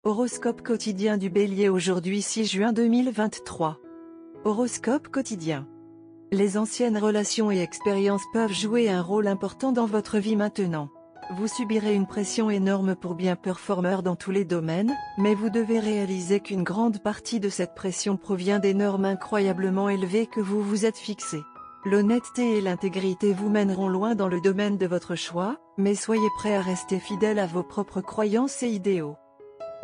Horoscope quotidien du Bélier aujourd'hui 6 juin 2023. Horoscope quotidien. Les anciennes relations et expériences peuvent jouer un rôle important dans votre vie maintenant. Vous subirez une pression énorme pour bien performer dans tous les domaines, mais vous devez réaliser qu'une grande partie de cette pression provient des normes incroyablement élevées que vous vous êtes fixées. L'honnêteté et l'intégrité vous mèneront loin dans le domaine de votre choix, mais soyez prêts à rester fidèles à vos propres croyances et idéaux.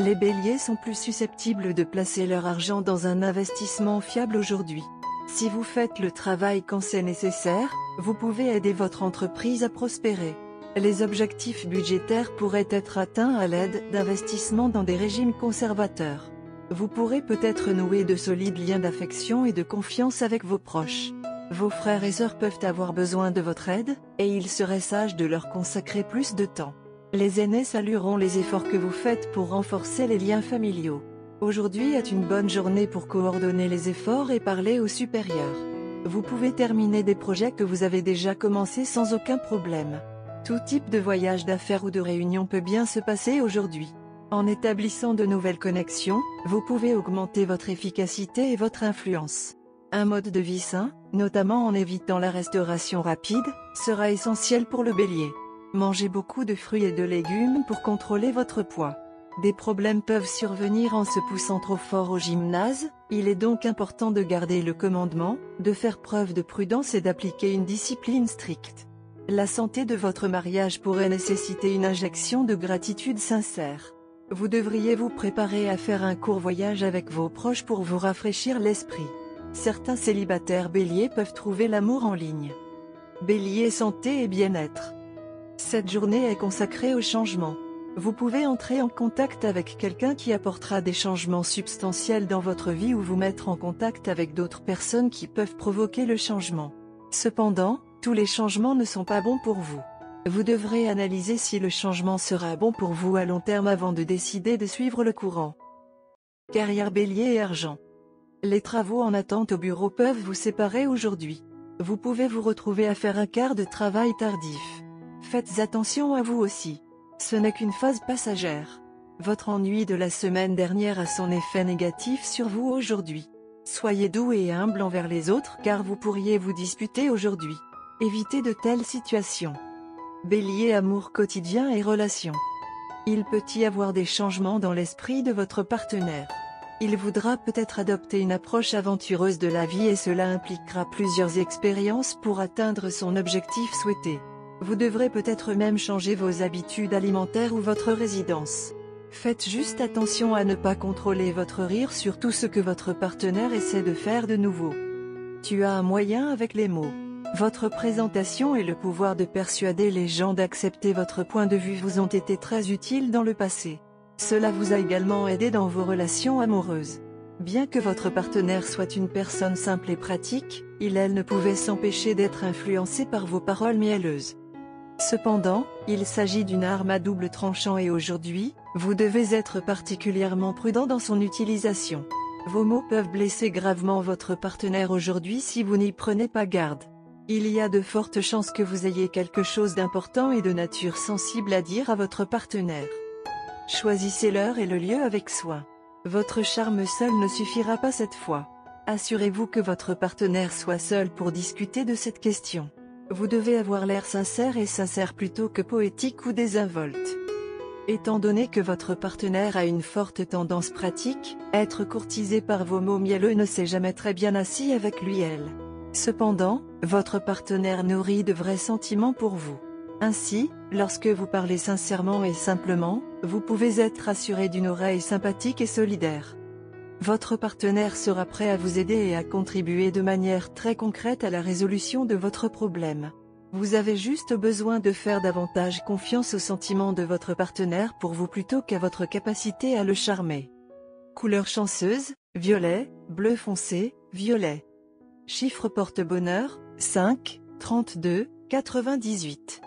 Les béliers sont plus susceptibles de placer leur argent dans un investissement fiable aujourd'hui. Si vous faites le travail quand c'est nécessaire, vous pouvez aider votre entreprise à prospérer. Les objectifs budgétaires pourraient être atteints à l'aide d'investissements dans des régimes conservateurs. Vous pourrez peut-être nouer de solides liens d'affection et de confiance avec vos proches. Vos frères et sœurs peuvent avoir besoin de votre aide, et il serait sage de leur consacrer plus de temps. Les aînés salueront les efforts que vous faites pour renforcer les liens familiaux. Aujourd'hui est une bonne journée pour coordonner les efforts et parler aux supérieurs. Vous pouvez terminer des projets que vous avez déjà commencés sans aucun problème. Tout type de voyage d'affaires ou de réunion peut bien se passer aujourd'hui. En établissant de nouvelles connexions, vous pouvez augmenter votre efficacité et votre influence. Un mode de vie sain, notamment en évitant la restauration rapide, sera essentiel pour le bélier. Mangez beaucoup de fruits et de légumes pour contrôler votre poids. Des problèmes peuvent survenir en se poussant trop fort au gymnase, il est donc important de garder le commandement, de faire preuve de prudence et d'appliquer une discipline stricte. La santé de votre mariage pourrait nécessiter une injection de gratitude sincère. Vous devriez vous préparer à faire un court voyage avec vos proches pour vous rafraîchir l'esprit. Certains célibataires béliers peuvent trouver l'amour en ligne. Bélier santé et bien-être. Cette journée est consacrée au changement. Vous pouvez entrer en contact avec quelqu'un qui apportera des changements substantiels dans votre vie ou vous mettre en contact avec d'autres personnes qui peuvent provoquer le changement. Cependant, tous les changements ne sont pas bons pour vous. Vous devrez analyser si le changement sera bon pour vous à long terme avant de décider de suivre le courant. Carrière bélier et argent. Les travaux en attente au bureau peuvent vous séparer aujourd'hui. Vous pouvez vous retrouver à faire un quart de travail tardif. Faites attention à vous aussi. Ce n'est qu'une phase passagère. Votre ennui de la semaine dernière a son effet négatif sur vous aujourd'hui. Soyez doux et humble envers les autres car vous pourriez vous disputer aujourd'hui. Évitez de telles situations. Bélier amour quotidien et relations. Il peut y avoir des changements dans l'esprit de votre partenaire. Il voudra peut-être adopter une approche aventureuse de la vie et cela impliquera plusieurs expériences pour atteindre son objectif souhaité. Vous devrez peut-être même changer vos habitudes alimentaires ou votre résidence. Faites juste attention à ne pas contrôler votre rire sur tout ce que votre partenaire essaie de faire de nouveau. Tu as un moyen avec les mots. Votre présentation et le pouvoir de persuader les gens d'accepter votre point de vue vous ont été très utiles dans le passé. Cela vous a également aidé dans vos relations amoureuses. Bien que votre partenaire soit une personne simple et pratique, elle ne pouvait s'empêcher d'être influencé par vos paroles mielleuses. Cependant, il s'agit d'une arme à double tranchant et aujourd'hui, vous devez être particulièrement prudent dans son utilisation. Vos mots peuvent blesser gravement votre partenaire aujourd'hui si vous n'y prenez pas garde. Il y a de fortes chances que vous ayez quelque chose d'important et de nature sensible à dire à votre partenaire. Choisissez l'heure et le lieu avec soin. Votre charme seul ne suffira pas cette fois. Assurez-vous que votre partenaire soit seul pour discuter de cette question. Vous devez avoir l'air sincère plutôt que poétique ou désinvolte. Étant donné que votre partenaire a une forte tendance pratique, être courtisé par vos mots mielleux ne s'est jamais très bien assis avec lui/elle. Cependant, votre partenaire nourrit de vrais sentiments pour vous. Ainsi, lorsque vous parlez sincèrement et simplement, vous pouvez être assuré d'une oreille sympathique et solidaire. Votre partenaire sera prêt à vous aider et à contribuer de manière très concrète à la résolution de votre problème. Vous avez juste besoin de faire davantage confiance aux sentiments de votre partenaire pour vous plutôt qu'à votre capacité à le charmer. Couleur chanceuse, violet, bleu foncé, violet. Chiffre porte-bonheur, 5, 32, 98.